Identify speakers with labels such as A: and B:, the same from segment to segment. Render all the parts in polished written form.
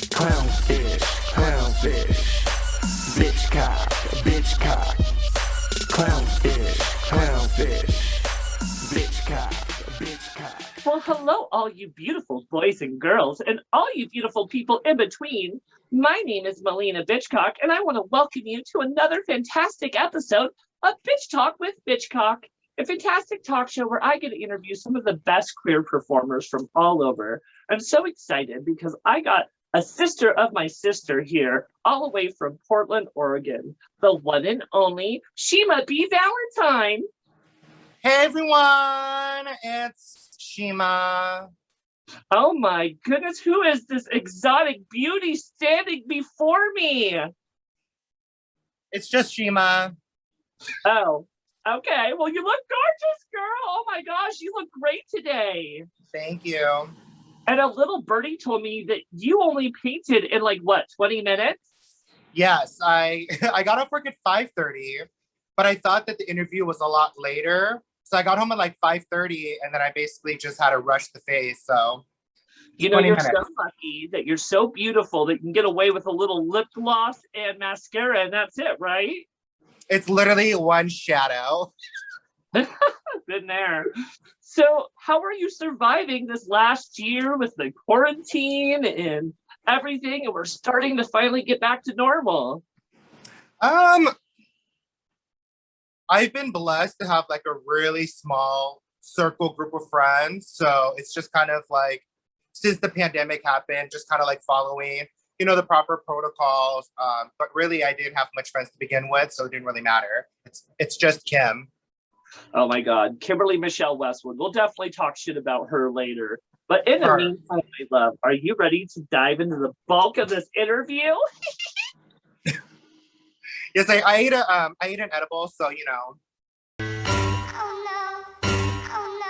A: Clownfish, clownfish. Bitchcock, bitchcock. Clownfish, clownfish. Bitchcock, bitchcock.
B: Well, hello, all you beautiful boys and girls, and all you beautiful people in between. My name is Melina Bitchcock, and I want to welcome you to another fantastic episode of Bitch Talk with Bitchcock, a fantastic talk show where I get to interview some of the best queer performers from all over. I'm so excited because I got a sister of my sister here, all the way from Portland, Oregon, the one and only Shima B. Valentine.
C: Hey everyone, it's Shima.
B: Oh my goodness, who is this exotic beauty standing before me?
C: It's just Shima.
B: Oh, okay. Well, you look gorgeous, girl. Oh my gosh, you look great today.
C: Thank you.
B: And a little birdie told me that you only painted in like, what, 20 minutes?
C: Yes, I got off work at 5:30, but I thought that the interview was a lot later. So I got home at like 5:30 and then I basically just had to rush the face. So
B: You know,
C: 20
B: you're
C: minutes.
B: so lucky that you're so beautiful that you can get away with a little lip gloss and mascara, and that's it, right?
C: It's literally one shadow.
B: Been there. So how are you surviving this last year with the quarantine and everything? And we're starting to finally get back to normal.
C: I've been blessed to have like a really small circle group of friends. So it's just kind of like, since the pandemic happened, just kind of like following, the proper protocols. But really, I didn't have much friends to begin with, so it didn't really matter. It's just Kim.
B: Oh my God, Kimberly Michelle Westwood. We'll definitely talk shit about her later. But in the
C: Sure.
B: meantime, my love, are you ready to dive into the bulk of this interview?
C: Yes, I ate an edible, so
D: Oh no. Oh no. Oh no,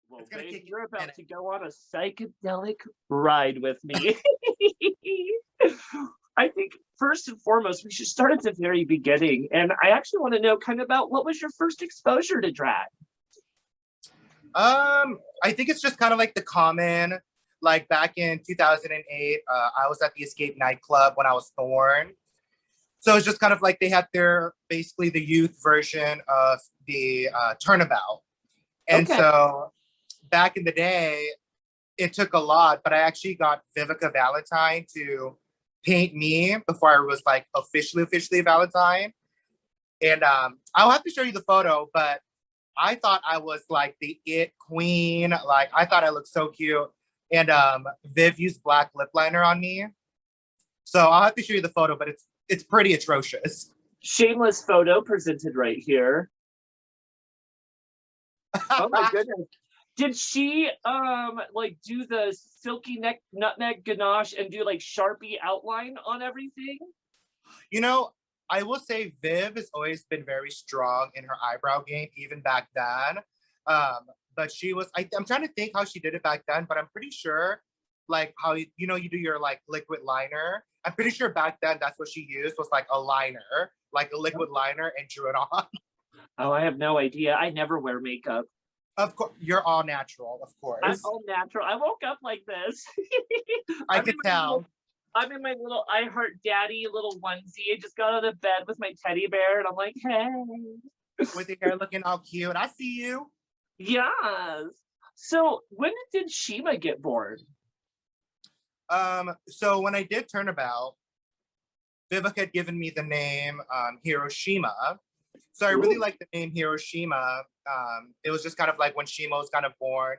B: Well,
C: It's gonna
B: babe,
C: kick
B: you're
C: you in
B: about
C: it.
B: to go on a psychedelic ride with me. I think first and foremost, we should start at the very beginning. And I actually want to know kind of about what was your first exposure to drag?
C: I think it's just kind of like the common, like back in 2008, I was at the Escape nightclub when I was Thorn. So it's just kind of like they had basically the youth version of the turnabout. And
B: Okay.
C: so back in the day, it took a lot, but I actually got Vivica Valentine to paint me before I was like officially Valentine. And I'll have to show you the photo, but I thought I was like the it queen. Like I thought I looked so cute. And Viv used black lip liner on me. So I'll have to show you the photo, but it's pretty atrocious.
B: Shameless photo presented right here. Oh my goodness. Did she like do the silky neck nutmeg ganache and do like Sharpie outline on everything?
C: I will say Viv has always been very strong in her eyebrow game, even back then. But she was, I'm trying to think how she did it back then, but I'm pretty sure like how, you do your like liquid liner. I'm pretty sure back then that's what she used was like a liner, like a liquid liner and drew it on.
B: Oh, I have no idea. I never wear makeup.
C: Of course, you're all natural, of
B: I'm
C: course.
B: all natural. I woke up like this.
C: I
B: I'm
C: could
B: in my
C: tell.
B: I'm in my little I Heart Daddy little onesie. I just got out of bed with my teddy bear and I'm like, hey.
C: With your hair looking all cute. I see you.
B: Yes. So when did Shima get born?
C: So when I did Turnabout, Vivek had given me the name Hiroshima. So I really liked the name Hiroshima. It was just kind of like when Shima was kind of born.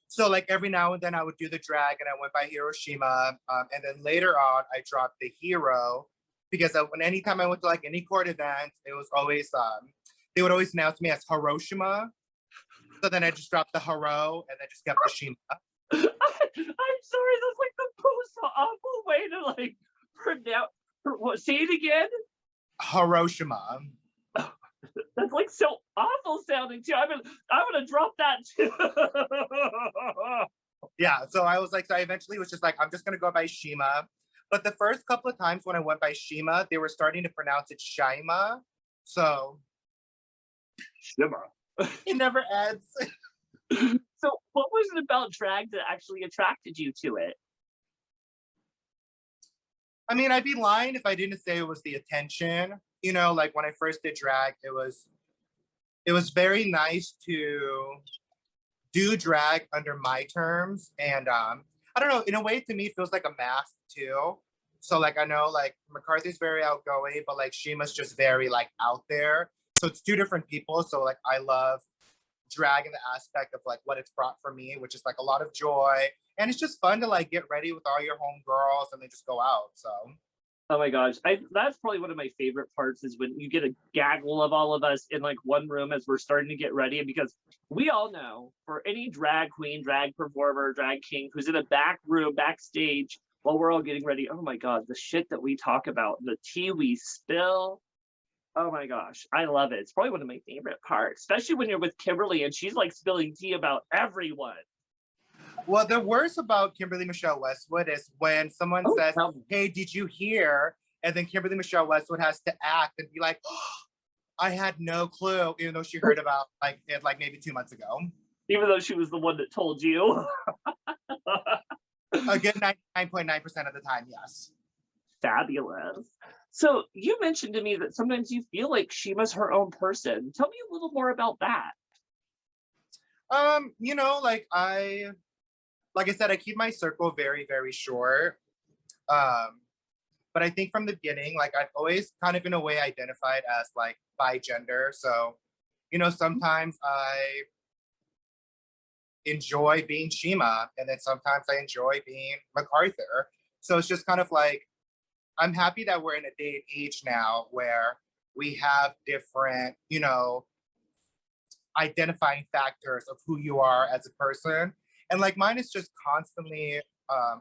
C: So like every now and then I would do the drag and I went by Hiroshima. And then later on I dropped the hero because anytime I went to like any court event, it was always, they would always announce me as Hiroshima. So then I just dropped the Haro and then just kept the Shima.
B: I'm sorry, that's like the most awful way to like pronounce. What? Say it again.
C: Hiroshima.
B: That's like so awful sounding too. I'm gonna drop that too.
C: Yeah, so I eventually was just like, I'm just gonna go by Shima. But the first couple of times when I went by Shima, they were starting to pronounce it Shima. So
B: Shimmer.
C: it never ends.
B: So what was it about drag that actually attracted you to it?
C: I mean, I'd be lying if I didn't say it was the attention. You know, like when I first did drag, it was very nice to do drag under my terms. And I don't know, in a way to me it feels like a mask too. So like I know like McCarthy's very outgoing, but like Shima's just very like out there. So it's two different people. So like I love drag in the aspect of like what it's brought for me, which is like a lot of joy. And it's just fun to like get ready with all your homegirls and then just go out. So
B: Oh my gosh, that's probably one of my favorite parts is when you get a gaggle of all of us in like one room as we're starting to get ready, because we all know for any drag queen, drag performer, drag king who's in a back room, backstage while we're all getting ready, oh my god, the shit that we talk about, the tea we spill. Oh my gosh, I love it. It's probably one of my favorite parts, especially when you're with Kimberly and she's like spilling tea about everyone.
C: well, the worst about Kimberly Michelle Westwood is when someone
B: Oh,
C: says,
B: tell me.
C: "Hey, did you hear?" And then Kimberly Michelle Westwood has to act and be like, oh, "I had no clue," even though she heard about like it like maybe 2 months ago.
B: Even though she was the one that told you.
C: A good 99.9% of the time, yes.
B: Fabulous. So you mentioned to me that sometimes you feel like Shima's her own person. Tell me a little more about that.
C: You know, like I said, I keep my circle very, very short. Um, but I think from the beginning, like I've always kind of in a way identified as like bi gender. So, you know, sometimes I enjoy being Shima, and then sometimes I enjoy being MacArthur. So it's just kind of like I'm happy that we're in a day and age now where we have different, you know, identifying factors of who you are as a person. And like mine is just constantly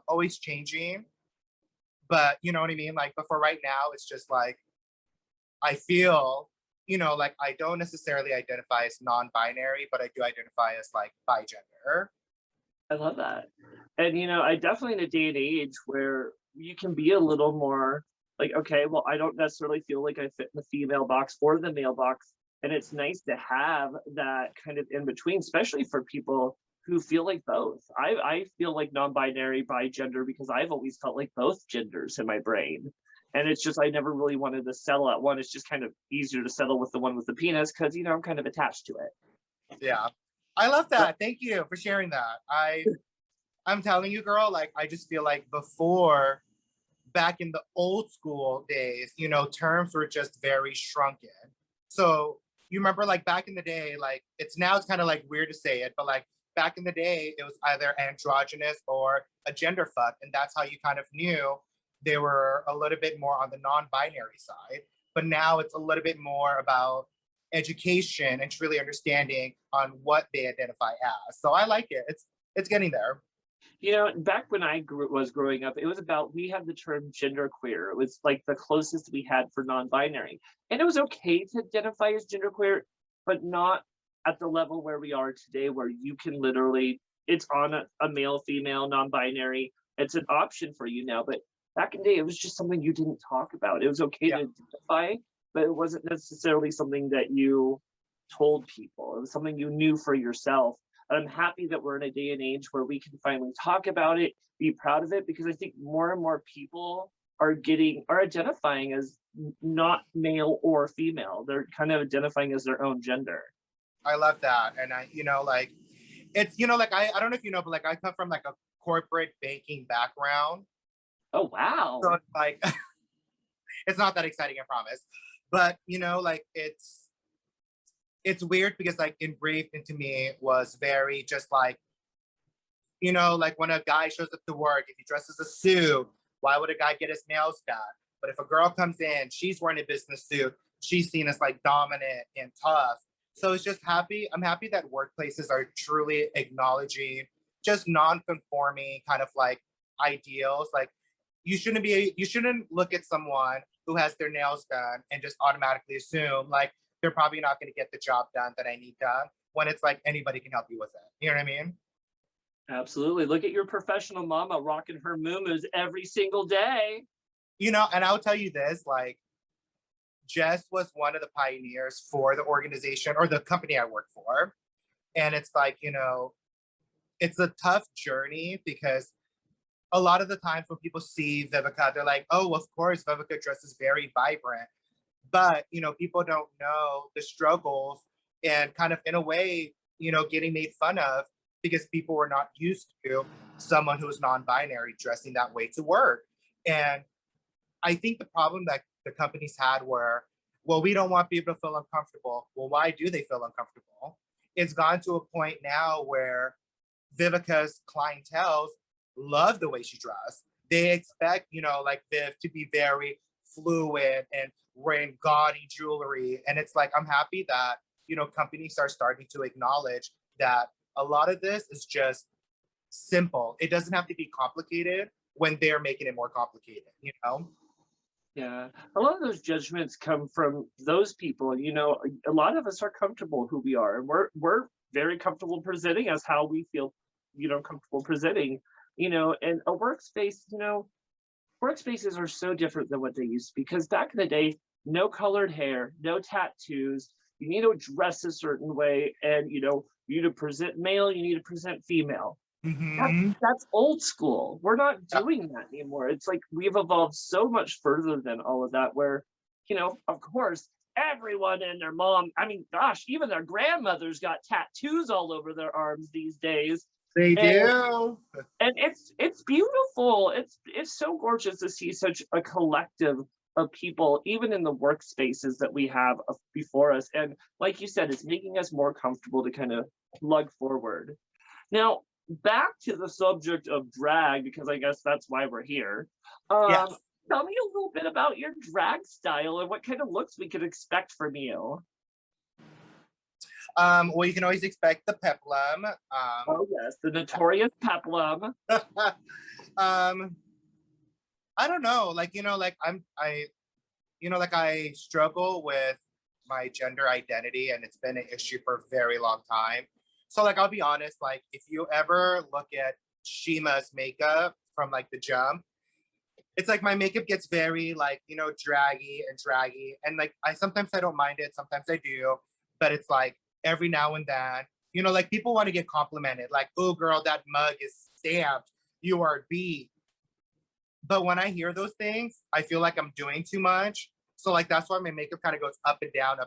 C: always changing. But you know what I mean? Like, but for right now, it's just like I feel, you know, like I don't necessarily identify as non-binary, but I do identify as like bi-gender.
B: I love that. And I definitely in a day and age where you can be a little more like, okay, well, I don't necessarily feel like I fit in the female box or the male box. And it's nice to have that kind of in between, especially for people who feel like both. I feel like non-binary, bi-gender because I've always felt like both genders in my brain. And it's just I never really wanted to settle at one. It's just kind of easier to settle with the one with the penis because I'm kind of attached to it.
C: Yeah. I love that. Thank you for sharing that. I'm telling you, girl, like I just feel like before, back in the old school days, you know, terms were just very shrunken. So you remember like back in the day, like it's kind of like weird to say it, but like back in the day, it was either androgynous or a gender fuck. And that's how you kind of knew they were a little bit more on the non-binary side. But now it's a little bit more about education and truly understanding on what they identify as. So I like it. It's getting there.
B: Back when I was growing up, it was about we had the term genderqueer. It was like the closest we had for non-binary, and it was okay to identify as genderqueer, but not at the level where we are today, where you can literally it's on a male, female, non-binary. It's an option for you now, but back in the day, it was just something you didn't talk about. It was okay to identify, but it wasn't necessarily something that you told people. It was something you knew for yourself. And I'm happy that we're in a day and age where we can finally talk about it, be proud of it, because I think more and more people are identifying as not male or female. They're kind of identifying as their own gender.
C: I love that. And like it's, like I don't know if you know, but like I come from like a corporate banking background.
B: Oh, wow.
C: So it's like, it's not that exciting, I promise. But, like it's weird because like engraved into me was very just like, like when a guy shows up to work, if he dresses a suit, why would a guy get his nails done? But if a girl comes in, she's wearing a business suit, she's seen as like dominant and tough. So I'm happy that workplaces are truly acknowledging just non-conforming kind of like ideals. Like you shouldn't look at someone who has their nails done and just automatically assume like they're probably not going to get the job done that I need done when it's like anybody can help you with it. You know what I mean?
B: Absolutely. Look at your professional mama rocking her muumuus every single day.
C: And I'll tell you this, like Jess was one of the pioneers for the organization or the company I work for. And it's like, it's a tough journey because a lot of the times when people see Vivica, they're like, oh, of course, Vivica dresses very vibrant. But, people don't know the struggles and kind of in a way, getting made fun of because people were not used to someone who was non-binary dressing that way to work. And I think the problem that the companies had were, well, we don't want people to feel uncomfortable. Well, why do they feel uncomfortable? It's gone to a point now where Vivica's clientele love the way she dressed. They expect, like Viv to be very fluid and wearing gaudy jewelry. And it's like, I'm happy that, companies are starting to acknowledge that a lot of this is just simple. It doesn't have to be complicated when they're making it more complicated,
B: Yeah, a lot of those judgments come from those people. A lot of us are comfortable who we are, and we're very comfortable presenting as how we feel, comfortable presenting. And a workspace, workspaces are so different than what they used to be, because back in the day, no colored hair, no tattoos. You need to dress a certain way, and you need to present male, you need to present female. That's old school. We're not doing that anymore. It's like we've evolved so much further than all of that, where, of course, everyone and their mom, I mean, gosh, even their grandmothers got tattoos all over their arms these days.
C: They
B: And
C: do.
B: and it's beautiful. It's so gorgeous to see such a collective of people, even in the workspaces that we have before us. And like you said, it's making us more comfortable to kind of lug forward. Now, back to the subject of drag, because I guess that's why we're here.
C: Yes.
B: Tell me a little bit about your drag style and what kind of looks we could expect from you.
C: Well, you can always expect the peplum.
B: Oh yes, the notorious peplum.
C: I don't know, I struggle with my gender identity, and it's been an issue for a very long time. So I'll be honest, if you ever look at Shima's makeup from the jump, it's my makeup gets very draggy, and I don't mind it, sometimes I do, but it's every now and then, people want to get complimented, oh girl, that mug is stamped, you are beat. But when I hear those things, I feel like I'm doing too much. So that's why my makeup kind of goes up and down,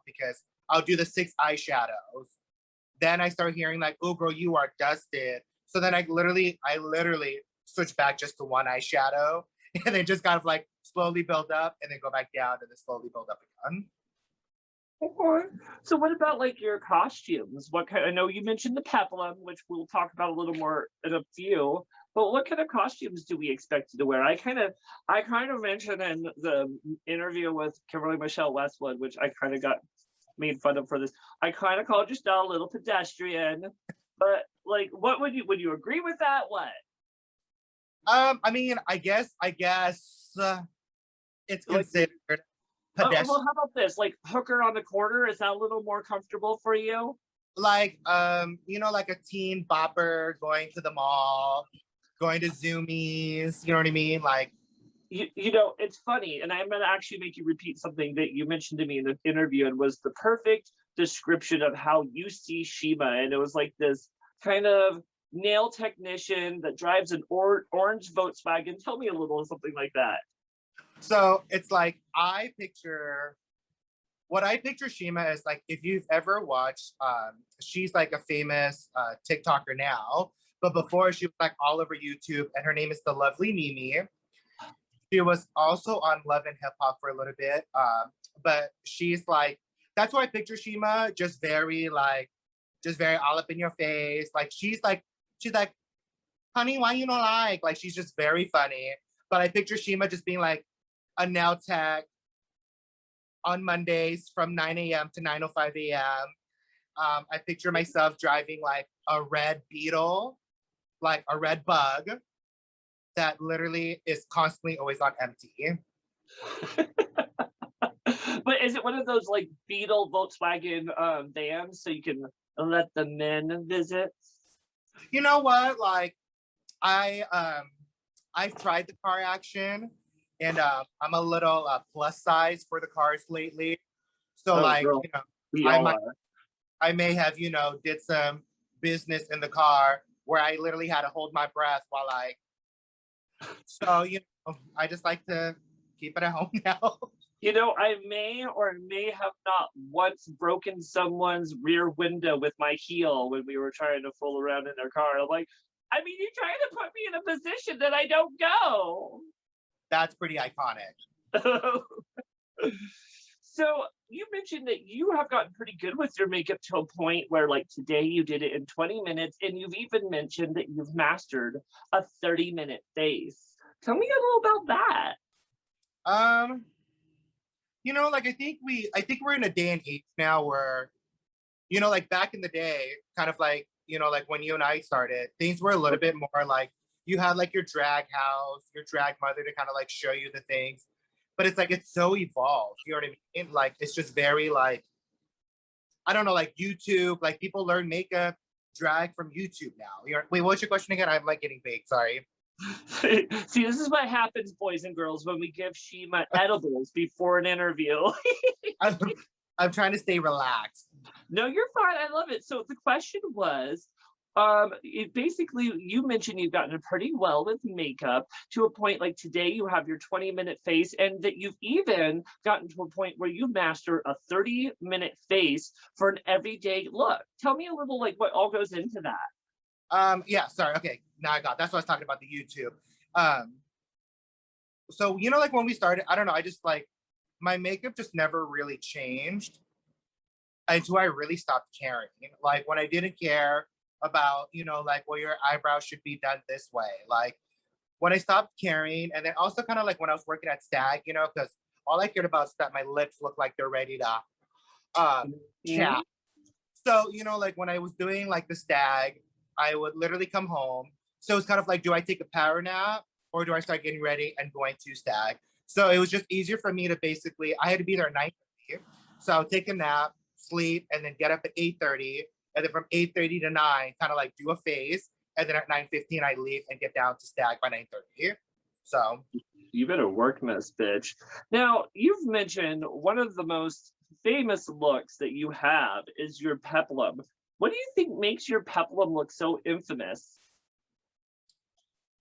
C: because I'll do the 6 eyeshadows. Then I start hearing oh girl, you are dusted. So then I literally switch back just to 1 eyeshadow, and then just kind of slowly build up and then go back down and then slowly build up again.
B: Okay. So what about your costumes? What kind? I know you mentioned the peplum, which we'll talk about a little more in a few. But what kind of costumes do we expect you to wear? I kind of mentioned in the interview with Kimberly Michelle Westwood, which I kind of got made fun of for this. I kind of called your style a little pedestrian, but what would you agree with that? What?
C: I mean, I guess it's considered pedestrian.
B: Well, how about this? Hooker on the corner, is that a little more comfortable for you?
C: Like a teen bopper going to the mall, going to Zoomies, you know what I mean?
B: It's funny, and I'm going to actually make you repeat something that you mentioned to me in the interview, and was the perfect description of how you see Shima. And it was this kind of nail technician that drives an orange Volkswagen. Tell me a little something like that.
C: So it's what I picture Shima is if you've ever watched, she's a famous TikToker now, but before she was all over YouTube, and her name is the lovely Mimi. She was also on Love and Hip Hop for a little bit, but she's that's why I picture Shima, just very all up in your face. She's honey, why you don't like? She's just very funny. But I picture Shima just being a nail tech on Mondays from 9 a.m. to 9:05 a.m. I picture myself driving a red Beetle, a red bug that literally is constantly always on empty.
B: But is it one of those Beetle Volkswagen vans so you can let the men visit?
C: You know what? I've tried the car action, and I'm a little plus size for the cars lately. So
B: I
C: I may have did some business in the car where I literally had to hold my breath while so, I just like to keep it at home now.
B: I may or may have not once broken someone's rear window with my heel when we were trying to fool around in their car. I'm like, I mean, you're trying to put me in a position that I don't go.
C: That's pretty iconic.
B: So you mentioned that you have gotten pretty good with your makeup to a point where, like, today you did it in 20 minutes, and you've even mentioned that you've mastered a 30-minute face. Tell me a little about that.
C: I think we're in a day and age now where, like back in the day, kind of like, like when you and I started, things were a little bit more like you had like your drag house, your drag mother to kind of like show you the things. But it's like it's so evolved. You know what I mean? Like it's just very like, I don't know, like YouTube, like people learn makeup drag from YouTube now. Wait, what's your question again? I'm like getting vague, sorry.
B: See, this is what happens, boys and girls, when we give Shima edibles before an interview.
C: I'm trying to stay relaxed.
B: No, you're fine. I love it. So the question was, basically, you mentioned you've gotten pretty well with makeup to a point like today you have your 20-minute face, and that you've even gotten to a point where you master a 30-minute face for an everyday look. Tell me a little like what all goes into that.
C: Yeah, sorry. Okay, now I got. That's what I was talking about, the YouTube. So like when we started, I don't know. I just like my makeup just never really changed until I really stopped caring. Like when I didn't care about, like, well, your eyebrows should be done this way. Like when I stopped caring, and then also kind of like when I was working at Stag, because all I cared about is that my lips look like they're ready to chat. So like when I was doing like the Stag, I would literally come home. So it's kind of like, do I take a power nap or do I start getting ready and going to Stag? So it was just easier for me to basically, I had to be there at 9:30. So I would take a nap, sleep, and then get up at 8:30. And then from 8:30 to 9, kind of like do a face. And then at 9:15, I leave and get down to Stag by 9:30. So.
B: You better work, Miss Bitch. Now, you've mentioned one of the most famous looks that you have is your peplum. What do you think makes your peplum look so infamous?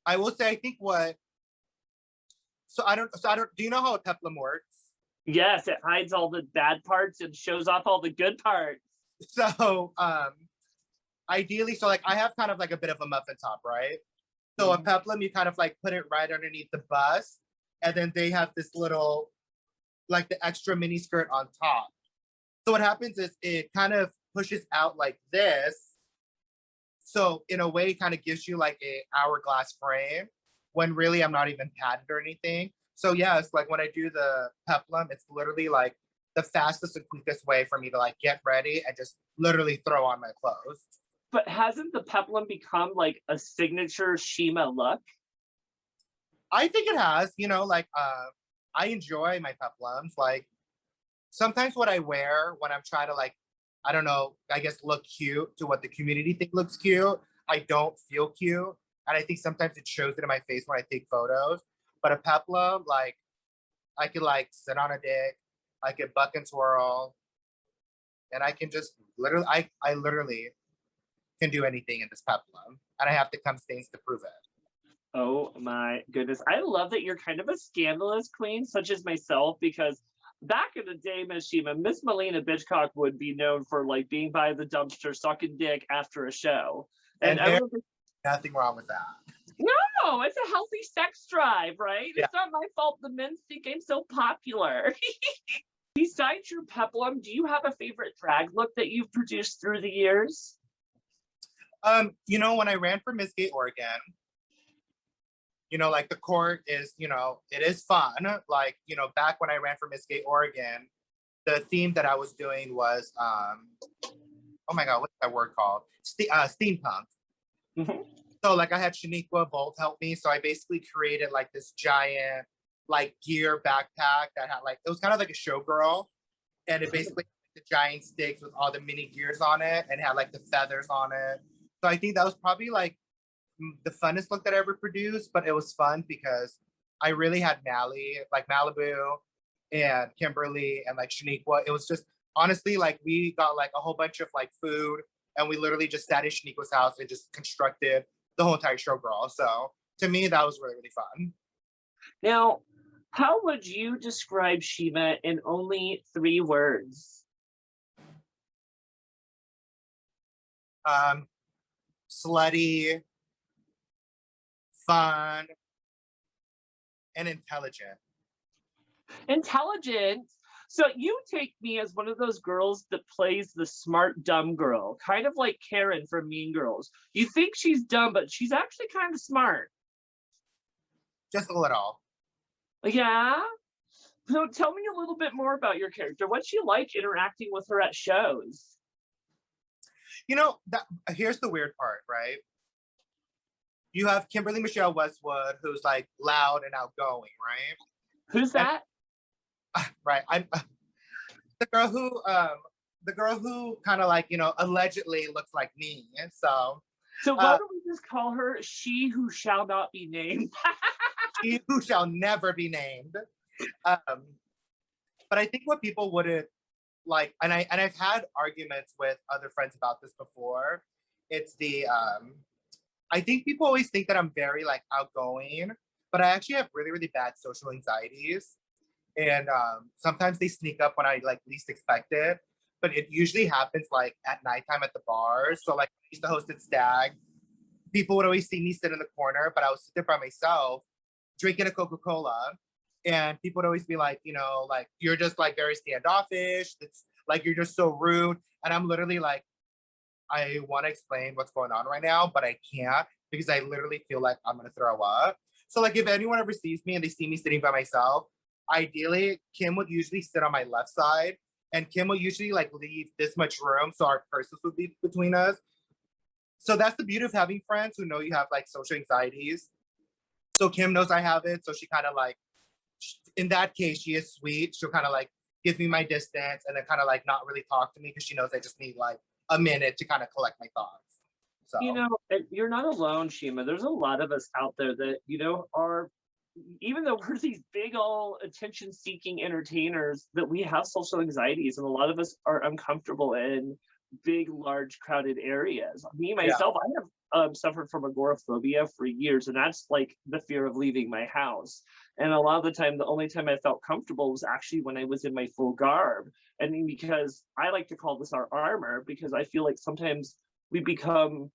C: I will say, I think do you know how a peplum works?
B: Yes, it hides all the bad parts and shows off all the good parts.
C: So, ideally, so like I have kind of like a bit of a muffin top, right? So a peplum, you kind of like put it right underneath the bust, and then they have this little, like the extra mini skirt on top. So what happens is it kind of pushes out like this. So in a way, it kind of gives you like a hourglass frame when really I'm not even padded or anything. So yeah, it's like when I do the peplum, it's literally like the fastest and quickest way for me to like get ready and just literally throw on my clothes.
B: But hasn't the peplum become like a signature Shima look?
C: I think it has, like I enjoy my peplums. Like sometimes what I wear when I'm trying to like, I don't know, I guess look cute to what the community think looks cute, I don't feel cute. And I think sometimes it shows it in my face when I take photos. But a peplum, like I could like sit on a dick, I could buck and twirl, and I can just literally, I literally can do anything in this peplum. And I have to come stains to prove it.
B: Oh my goodness. I love that you're kind of a scandalous queen, such as myself, because back in the day, Miss Shima, Miss Melina Bitchcock would be known for like being by the dumpster sucking dick after a show.
C: And nothing wrong with that.
B: No, it's a healthy sex drive, right?
C: Yeah.
B: It's not my fault the men think I'm so popular. Besides your peplum, do you have a favorite drag look that you've produced through the years?
C: When I ran for Miss Gay Oregon, like the court is, it is fun. Like, back when I ran for Miss Gay Oregon, the theme that I was doing was, oh my God, what's that word called? Steampunk.
B: Mm-hmm.
C: So like I had Shaniqua Bolt help me. So I basically created like this giant like gear backpack that had like, it was kind of like a showgirl. And it basically had the giant sticks with all the mini gears on it and had like the feathers on it. So I think that was probably like the funnest look that I ever produced, but it was fun because I really had like Malibu and Kimberly and like Shaniqua. It was just honestly like we got like a whole bunch of like food and we literally just sat in Shaniqua's house and just constructed the whole entire show, girl. So to me, that was really, really fun.
B: Now, how would you describe Shima in only 3 words?
C: Slutty, fun, and intelligent.
B: Intelligent. So you take me as one of those girls that plays the smart dumb girl, kind of like Karen from Mean Girls. You think she's dumb, but she's actually kind of smart.
C: Just a little.
B: Yeah. So tell me a little bit more about your character. What's she like interacting with her at shows?
C: You know, here's the weird part, right? You have Kimberly Michelle Westwood, who's like loud and outgoing, right?
B: Who's that?
C: Right. I'm the girl who kind of like, you know, allegedly looks like me. So
B: Why don't we just call her she who shall not be named?
C: she who shall never be named. But I think what people wouldn't like, and I've had arguments with other friends about this before. It's the I think people always think that I'm very like outgoing, but I actually have really, really bad social anxieties. And sometimes they sneak up when I like least expect it. But it usually happens like at nighttime at the bars. So like I used to host at Stag. People would always see me sit in the corner, but I would sit there by myself, drinking a Coca-Cola. And people would always be like, you know, like you're just like very standoffish. It's like you're just so rude. And I'm literally like, I want to explain what's going on right now, but I can't because I literally feel like I'm gonna throw up. So like if anyone ever sees me and they see me sitting by myself, ideally Kim would usually sit on my left side and Kim would usually like leave this much room so our purses would be between us. So that's the beauty of having friends who know you have like social anxieties. So Kim knows I have it. So she kind of like, in that case, she is sweet. She'll kind of like give me my distance and then kind of like not really talk to me because she knows I just need like a minute to kind of collect my thoughts. So
B: You know, you're not alone, Shima. There's a lot of us out there that, you know, are, even though we're these big old attention seeking entertainers, that we have social anxieties, and a lot of us are uncomfortable in big, large, crowded areas. Me, myself, I have suffered from agoraphobia for years, and that's like the fear of leaving my house. And a lot of the time, the only time I felt comfortable was actually when I was in my full garb. And because I like to call this our armor, because I feel like sometimes we become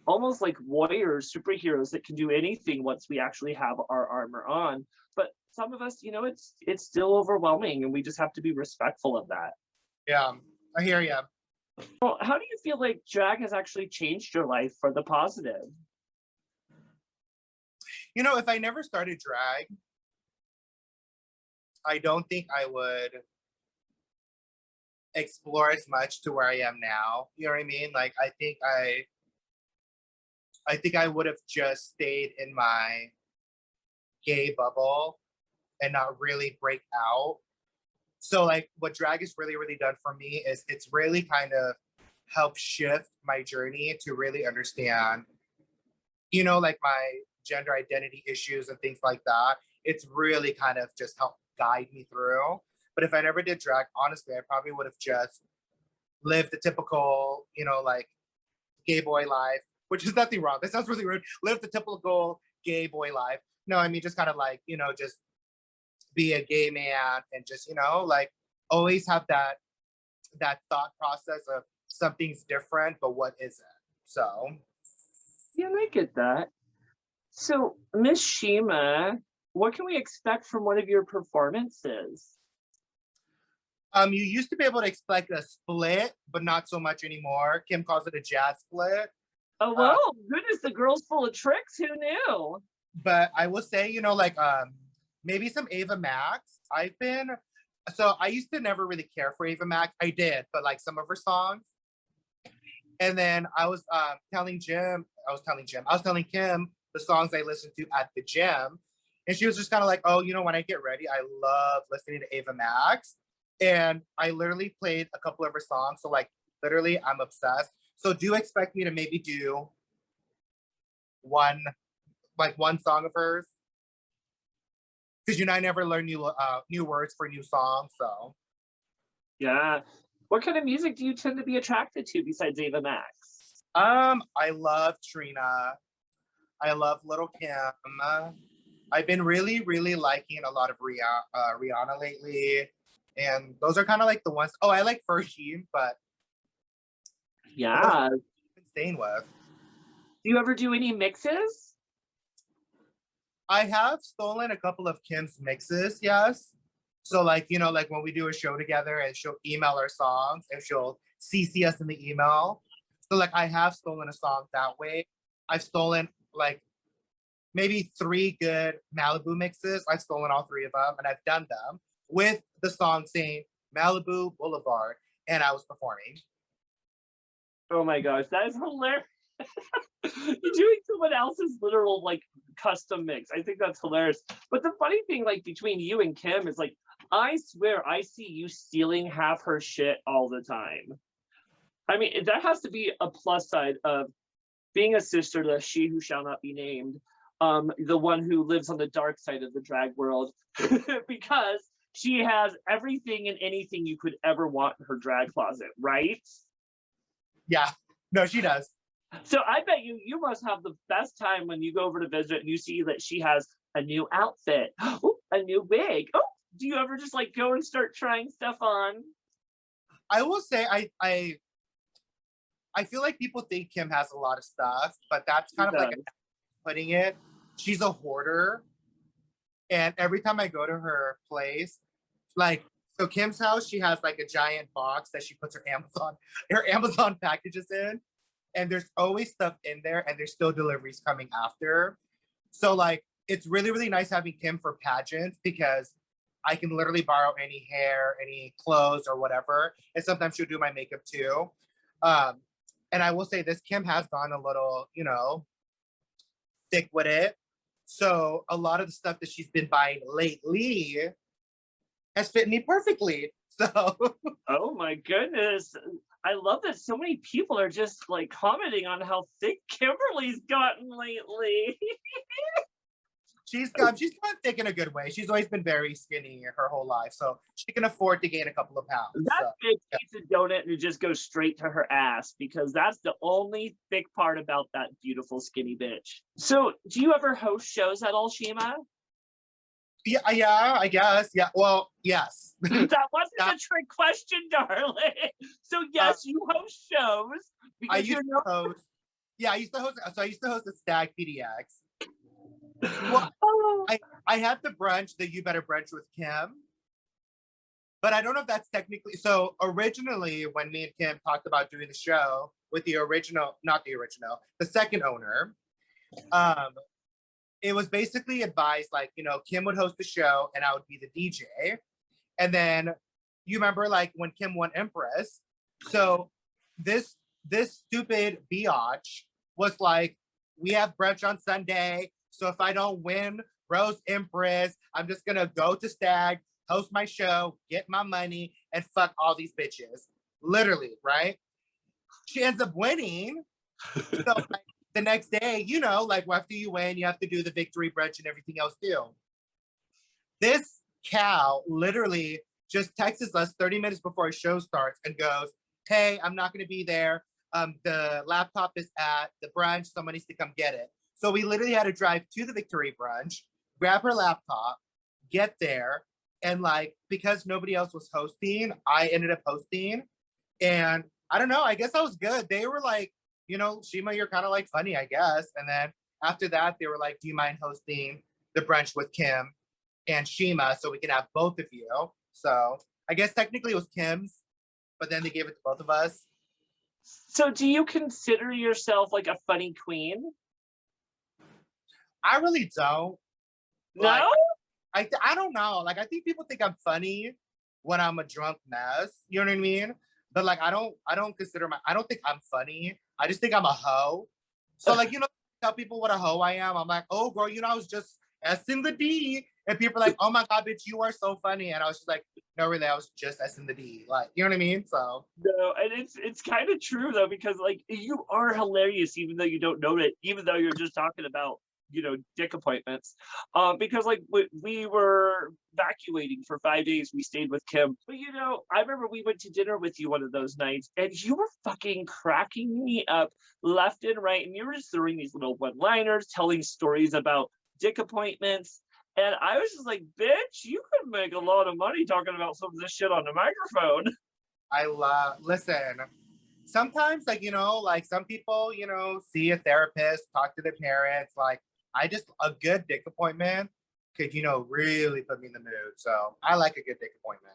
B: almost like warriors, superheroes that can do anything once we actually have our armor on. But some of us, you know, it's still overwhelming, and we just have to be respectful of that.
C: yeah, I hear you.
B: Well, how do you feel like drag has actually changed your life for the positive?
C: You know, if I never started drag, I don't think I would explore as much to where I am now. You know what I mean? Like I think I would have just stayed in my gay bubble and not really break out. So like what drag has really, really done for me is it's really kind of helped shift my journey to really understand, you know, like my gender identity issues and things like that. It's really kind of just helped guide me through. But if I never did drag, honestly, I probably would have just lived the typical, you know, like gay boy life, which is nothing wrong. That sounds really rude. Live the typical gay boy life. No, I mean, just kind of like, you know, just be a gay man and just, you know, like always have that thought process of something's different, but what is it? So
B: Yeah, I get that. So, Miss Shima, what can we expect from one of your performances?
C: you used to be able to expect a split, but not so much anymore. Kim calls it a jazz split.
B: Oh,
C: Uh,
B: whoa, goodness, the girl's full of tricks. Who knew?
C: but I will say, you know, like maybe some Ava Max. So I used to never really care for Ava Max. I did, but like some of her songs. And then I was telling Kim the songs I listened to at the gym. And she was just kind of like, oh, you know, when I get ready, I love listening to Ava Max. And I literally played a couple of her songs. So like literally I'm obsessed. So do expect me to maybe do one song of hers. Because you know I never learn new words for new songs. So
B: Yeah. What kind of music do you tend to be attracted to besides Ava Max?
C: I love Trina. I love Little Kim. I've been really, really liking a lot of Rihanna lately. And those are kind of like the ones. Oh, I like Fergie, but those are
B: Yeah.
C: I've been staying with.
B: Do you ever do any mixes?
C: I have stolen a couple of Kim's mixes, yes. So like, like when we do a show together and she'll email our songs and she'll CC us in the email. So like I have stolen a song that way. I've stolen like maybe 3 good Malibu mixes. I've stolen all 3 of them and I've done them with the song saying Malibu Boulevard and I was performing.
B: Oh my gosh, that is hilarious. You're doing someone else's literal like custom mix. I think that's hilarious. But the funny thing, like between you and Kim, is like I swear I see you stealing half her shit all the time. I mean, that has to be a plus side of being a sister to she who shall not be named, the one who lives on the dark side of the drag world, because she has everything and anything you could ever want in her drag closet, right?
C: Yeah, no, she does.
B: So I bet you must have the best time when you go over to visit and you see that she has a new outfit, oh, a new wig. Oh, do you ever just like go and start trying stuff on?
C: I will say I feel like people think Kim has a lot of stuff, but that's kind of like putting it. She's a hoarder. And every time I go to her place, like so Kim's house, she has like a giant box that she puts her Amazon packages in. And there's always stuff in there and there's still deliveries coming after. So like it's really, really nice having Kim for pageants because I can literally borrow any hair, any clothes or whatever. And sometimes she'll do my makeup too. And I will say this, Kim has gone a little, thick with it. So a lot of the stuff that she's been buying lately has fit me perfectly. So
B: oh my goodness. I love that so many people are just like commenting on how thick Kimberly's gotten lately.
C: she's gotten thick in a good way. She's always been very skinny her whole life. So she can afford to gain a couple of pounds.
B: That bitch eats a donut and it just goes straight to her ass because that's the only thick part about that beautiful skinny bitch. So do you ever host shows at Oshima?
C: Yeah, I guess. Yeah, well, yes.
B: That wasn't a trick question, darling. So yes, you host shows because
C: I used to host. Yeah, I used to host. So I used to host a Stag PDX. Well, I had the brunch, the You Better Brunch with Kim, but I don't know if that's technically. So originally, when me and Kim talked about doing the show with the original, not the original, the second owner, it was basically advised like, Kim would host the show and I would be the DJ. And then you remember like when Kim won Empress. So this stupid biatch was like, we have brunch on Sunday. So if I don't win Rose Empress, I'm just gonna go to Stag, host my show, get my money, and fuck all these bitches. Literally, right? She ends up winning. So like, the next day, like after you win, you have to do the victory brunch and everything else too. This cow literally just texts us 30 minutes before our show starts and goes, hey, I'm not going to be there. The laptop is at the brunch. Someone needs to come get it. So we literally had to drive to the victory brunch, grab her laptop, get there. And like, because nobody else was hosting, I ended up hosting. And I don't know, I guess I was good. They were like, Shima, you're kind of like funny, I guess. And then after that, they were like, do you mind hosting the brunch with Kim and Shima so we can have both of you? So I guess technically it was Kim's, but then they gave it to both of us.
B: So do you consider yourself like a funny queen?
C: I really don't.
B: No?
C: Like, I don't know. Like, I think people think I'm funny when I'm a drunk mess. You know what I mean? But like, I don't think I'm funny. I just think I'm a hoe. So like, tell people what a hoe I am. I'm like, oh girl, I was just S in the D. And people are like, oh my God, bitch, you are so funny. And I was just like, no, really, I was just S in the D. Like, you know what I mean? So
B: no, and it's kind of true though, because like you are hilarious, even though you don't know it, even though you're just talking about dick appointments. Because like we were evacuating for 5 days. We stayed with Kim. But I remember we went to dinner with you one of those nights, and you were fucking cracking me up left and right. And you were just throwing these little one-liners, telling stories about dick appointments. And I was just like, bitch, you could make a lot of money talking about some of this shit on the microphone.
C: Listen, sometimes like some people, see a therapist, talk to their parents. Like a good dick appointment could, really put me in the mood. So I like a good dick appointment.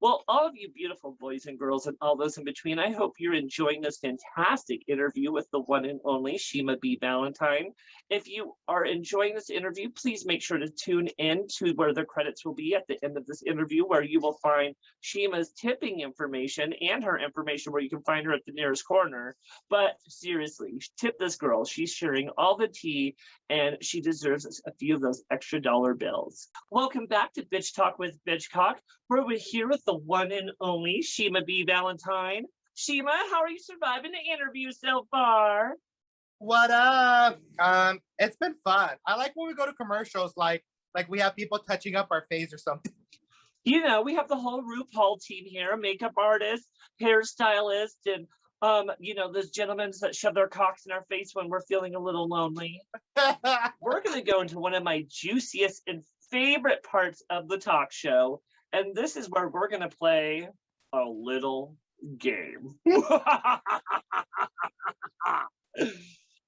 B: Well, all of you beautiful boys and girls and all those in between, I hope you're enjoying this fantastic interview with the one and only Shima B. Valentine. If you are enjoying this interview, please make sure to tune in to where the credits will be at the end of this interview, where you will find Shima's tipping information and her information where you can find her at the nearest corner. But seriously, tip this girl. She's sharing all the tea, and she deserves a few of those extra dollar bills. Welcome back to Bitch Talk with Bitchcock, where we're here with the one and only Shima B. Valentine. Shima, how are you surviving the interview so far?
C: What up? It's been fun. I like when we go to commercials, like we have people touching up our face or something.
B: We have the whole RuPaul team here, makeup artists, hairstylists, and those gentlemen that shove their cocks in our face when we're feeling a little lonely. We're gonna go into one of my juiciest and favorite parts of the talk show. And this is where we're going to play a little game.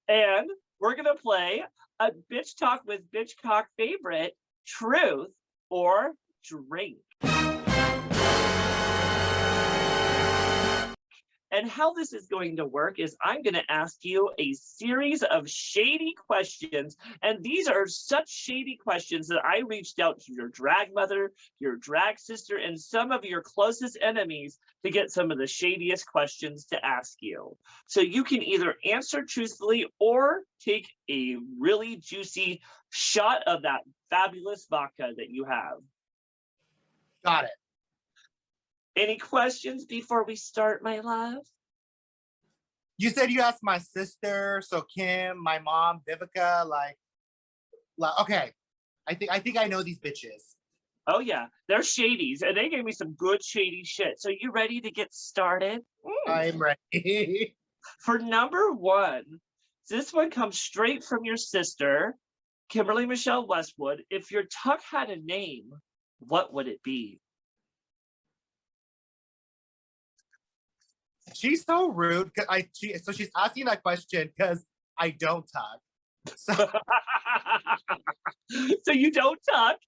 B: And we're going to play a Bitch Talk with Bitchcock favorite, Truth or Drink. And how this is going to work is I'm going to ask you a series of shady questions. And these are such shady questions that I reached out to your drag mother, your drag sister, and some of your closest enemies to get some of the shadiest questions to ask you. So you can either answer truthfully or take a really juicy shot of that fabulous vodka that you have.
C: Got it.
B: Any questions before we start, my love?
C: You said you asked my sister, so Kim, my mom, Vivica, like okay. I think I know these bitches.
B: Oh yeah, they're shadies, and they gave me some good shady shit. So you ready to get started?
C: I'm ready.
B: For number one, this one comes straight from your sister, Kimberly Michelle Westwood. If your tuck had a name, what would it be?
C: She's so rude. So she's asking that question because I don't talk. So
B: So you don't tuck?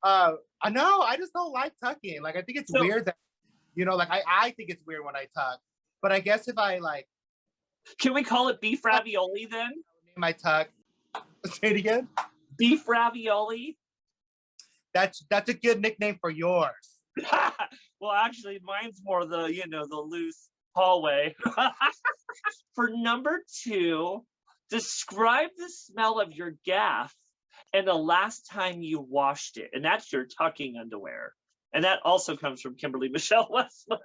C: no, I just don't like tucking. Like I think it's weird that I think it's weird when I tuck. But I guess if I like,
B: can we call it beef ravioli then?
C: Name my tuck. Say it again.
B: Beef ravioli.
C: That's a good nickname for yours.
B: Well, actually, mine's more the the loose hallway. For number two, describe the smell of your gaff and the last time you washed it. And that's your tucking underwear. And that also comes from Kimberly Michelle Westwood.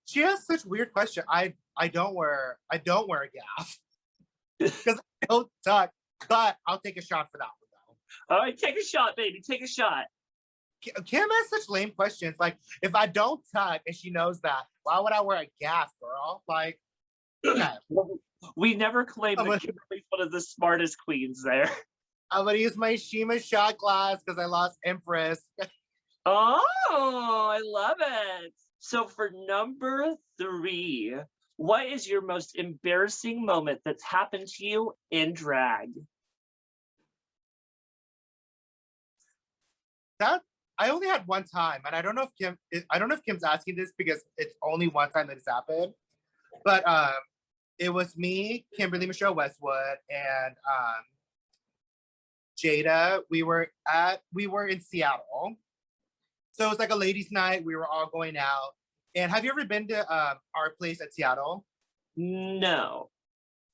C: She has such weird question. I don't wear a gaff because I don't tuck, but I'll take a shot for that one though.
B: All right, take a shot, baby. Take a shot.
C: Kim has such lame questions. Like, if I don't tuck and she knows that, why would I wear a gaff, girl? Like, okay.
B: We never claimed that Kimberly's one of the smartest queens there.
C: I'm gonna use my Shima shot glass because I lost Empress.
B: Oh, I love it. So for number three, what is your most embarrassing moment that's happened to you in drag?
C: That I only had one time, and I don't know if Kim's asking this because it's only one time that it's happened. But it was me, Kimberly Michelle Westwood, and Jada. We were in Seattle. So it was like a ladies' night. We were all going out. And have you ever been to our place at Seattle?
B: No.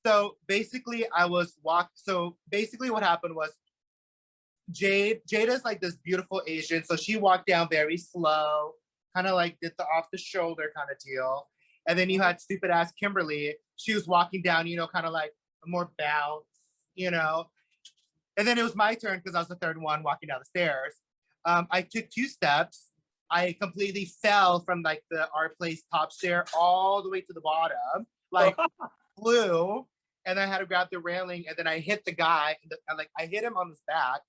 C: So basically what happened was Jada's like this beautiful Asian. So she walked down very slow, kind of like did the off the shoulder kind of deal. And then you had stupid ass Kimberly. She was walking down, kind of like a more bounce, you know. And then it was my turn because I was the third one walking down the stairs. I took 2 steps. I completely fell from like our place top stair all the way to the bottom, like flew, and I had to grab the railing, and then I hit the guy, and like I hit him on his back,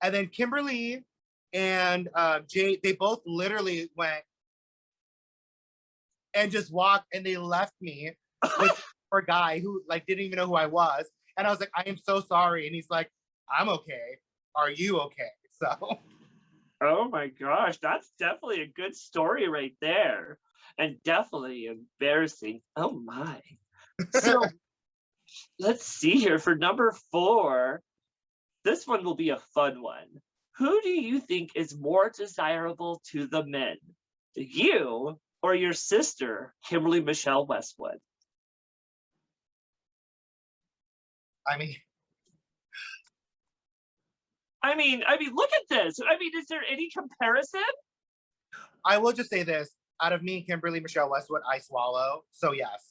C: and then Kimberly and Jay, they both literally went and just walked, and they left me with a guy who like didn't even know who I was, and I was like, I am so sorry, and he's like, I'm okay. Are you okay? So.
B: Oh my gosh, that's definitely a good story right there. And definitely embarrassing. Oh my. So let's see here for number 4. This one will be a fun one. Who do you think is more desirable to the men? You or your sister, Kimberly Michelle Westwood?
C: I mean,
B: look at this. Is there any comparison?
C: I will just say this: out of me, Kimberly Michelle Westwood, I swallow. So yes.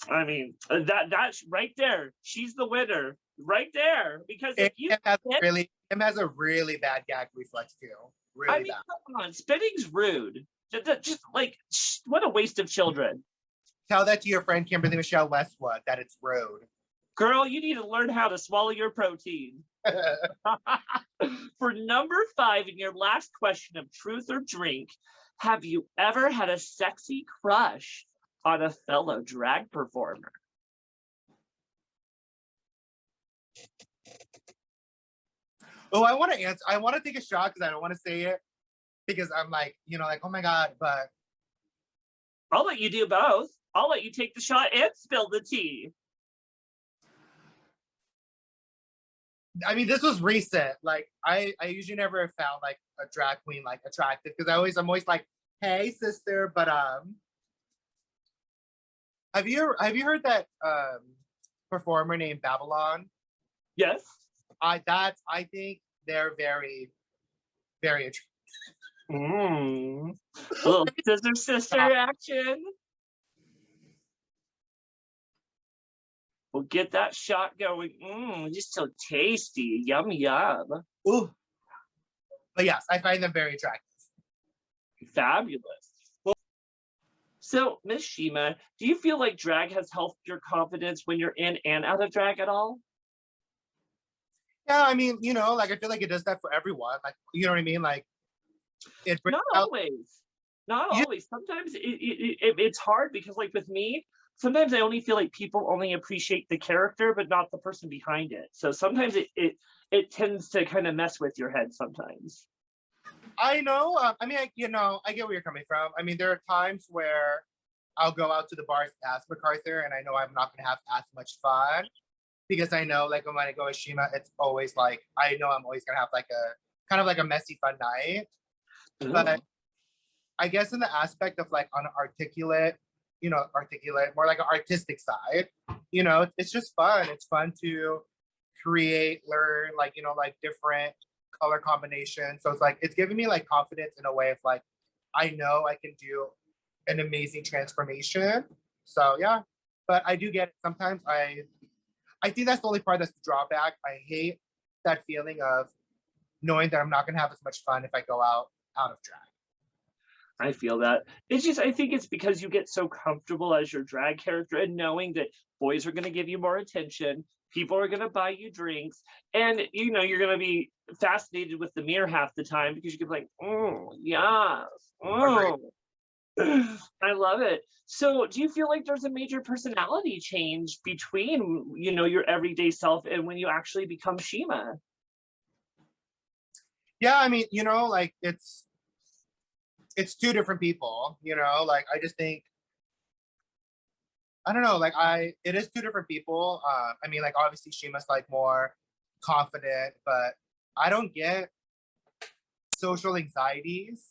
B: That's right there. She's the winner, right there. Because if you
C: Kim has a really bad gag reflex too. Really bad.
B: Come on, spitting's rude. Just like, what a waste of children.
C: Tell that to your friend Kimberly Michelle Westwood that it's rude.
B: Girl, you need to learn how to swallow your protein. For number 5, in your last question of truth or drink, have you ever had a sexy crush on a fellow drag performer?
C: Oh, I want to answer. I want to take a shot because I don't want to say it because I'm like, like, oh my God, but.
B: I'll let you do both. I'll let you take the shot and spill the tea.
C: I mean, this was recent. Like, I usually never found like a drag queen like attractive because I'm always like, hey sister, but have you heard that performer named Babylon?
B: Yes.
C: I think they're very, very attractive.
B: Little sister action. We'll get that shot going. Just so tasty. Yum, yum.
C: Ooh. But yes, I find them very attractive.
B: Fabulous. Well, so, Miss Shima, do you feel like drag has helped your confidence when you're in and out of drag at all?
C: Yeah, I mean, like I feel like it does that for everyone. Like, you know what I mean? Like, it brings
B: Not always. Not always. Sometimes it's hard because, like with me, sometimes I only feel like people only appreciate the character, but not the person behind it. So sometimes it tends to kind of mess with your head sometimes.
C: I know. I mean, I get where you're coming from. I mean, there are times where I'll go out to the bars as MacArthur, and I know I'm not going to have as much fun because I know, like, when I go with Shima, it's always like I know I'm always going to have like a kind of like a messy fun night.
B: Ooh.
C: But I guess in the aspect of like on an articulate, more like an artistic side, it's just fun. It's fun to create, learn, like, like different color combinations. So it's like, it's giving me like confidence in a way of like, I know I can do an amazing transformation. So yeah, but I do get it. Sometimes I think that's the only part that's the drawback. I hate that feeling of knowing that I'm not going to have as much fun if I go out of drag.
B: I feel that. It's just, I think it's because you get so comfortable as your drag character and knowing that boys are going to give you more attention, people are going to buy you drinks, and you're going to be fascinated with the mirror half the time because you can be like, oh, yes, oh. I love it. So do you feel like there's a major personality change between, your everyday self and when you actually become Shima?
C: Yeah, I mean, like it's 2 different people, like I just think, I don't know, like it is 2 different people. I mean, like obviously Shima's like more confident, but I don't get social anxieties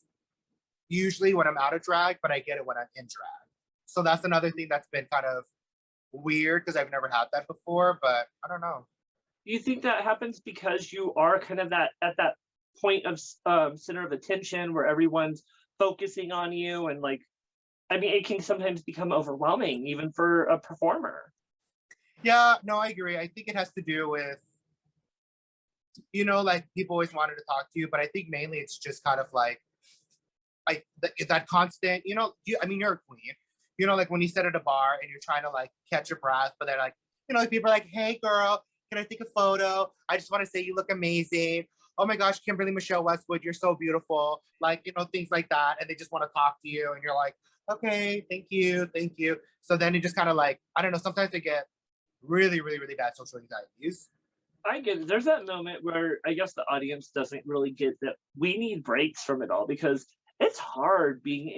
C: usually when I'm out of drag, but I get it when I'm in drag. So that's another thing that's been kind of weird because I've never had that before, but I don't know.
B: You think that happens because you are kind of at that point of center of attention where everyone's focusing on you, and like, I mean, it can sometimes become overwhelming even for a performer.
C: Yeah, no, I agree. I think it has to do with, like people always wanted to talk to you, but I think mainly it's just kind of like that constant, I mean, you're a queen. Like when you sit at a bar and you're trying to like catch your breath, but they're like, like people are like, hey girl, can I take a photo? I just want to say you look amazing. Oh my gosh, Kimberly Michelle Westwood, you're so beautiful. Like, things like that. And they just want to talk to you. And you're like, okay, thank you, thank you. So then you just kind of like, I don't know, sometimes they get really, really, really bad social anxieties.
B: I get it. There's that moment where I guess the audience doesn't really get that we need breaks from it all because it's hard being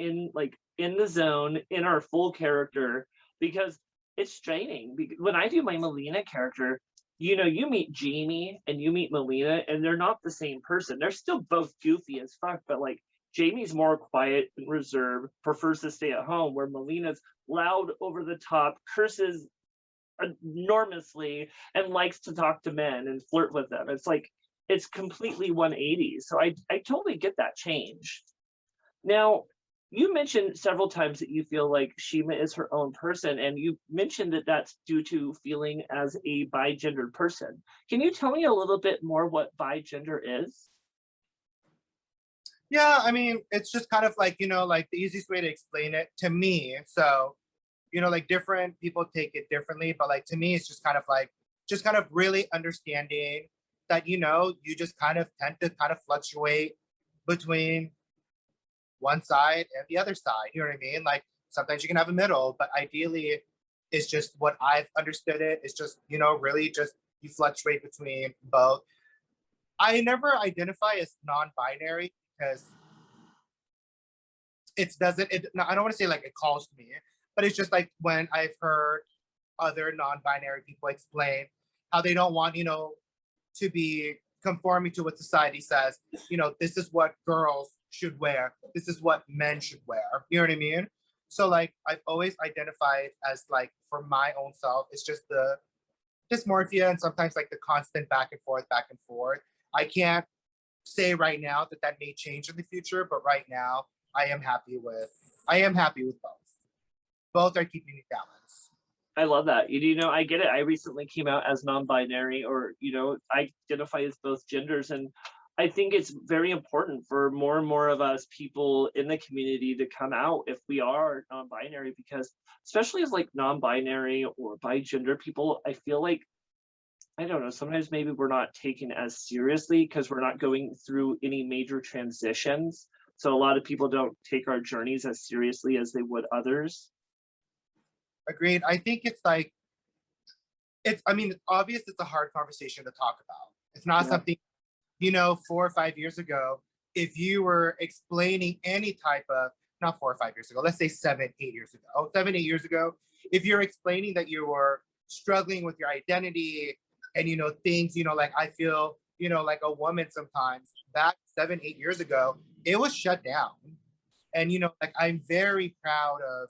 B: in the zone in our full character because it's draining. When I do my Melina character, you meet Jamie and you meet Melina, and they're not the same person. They're still both goofy as fuck, but like Jamie's more quiet and reserved, prefers to stay at home, where Melina's loud, over the top, curses enormously and likes to talk to men and flirt with them. It's like it's completely 180. So I totally get that change. Now, you mentioned several times that you feel like Shima is her own person, and you mentioned that that's due to feeling as a bi-gendered person. Can you tell me a little bit more what bi-gender is?
C: Yeah, I mean, it's just kind of like, like the easiest way to explain it to me. So, like different people take it differently, but like to me, it's just kind of like, just kind of really understanding that, you just kind of tend to kind of fluctuate between one side and the other side. You know what I mean? Like sometimes you can have a middle, but ideally, it's just what I've understood it. It's just, really just you fluctuate between both. I never identify as non-binary because I don't want to say like it calls to me, but it's just like when I've heard other non-binary people explain how they don't want, to be conforming to what society says, this is what girls should wear, this is what men should wear. You know what I mean? So like I've always identified as like for my own self, it's just the dysmorphia and sometimes like the constant back and forth, back and forth. I can't say right now that that may change in the future, but right now I am happy with both. Both are keeping me balanced.
B: I love that. I get it. I recently came out as non-binary, or I identify as both genders, and I think it's very important for more and more of us people in the community to come out if we are non-binary, because especially as like non-binary or bi-gender people, I feel like I don't know, sometimes maybe we're not taken as seriously because we're not going through any major transitions. So a lot of people don't take our journeys as seriously as they would others.
C: Agreed. I think it's like I mean, it's obvious it's a hard conversation to talk about. It's not
B: Yeah.
C: something, 4 or 5 years ago, if you were explaining any type of, not 4 or 5 years ago, let's say 7, 8 years ago, 7, 8 years ago, if you're explaining that you were struggling with your identity and, things, like I feel, like a woman sometimes, back 7, 8 years ago, it was shut down. And, like I'm very proud of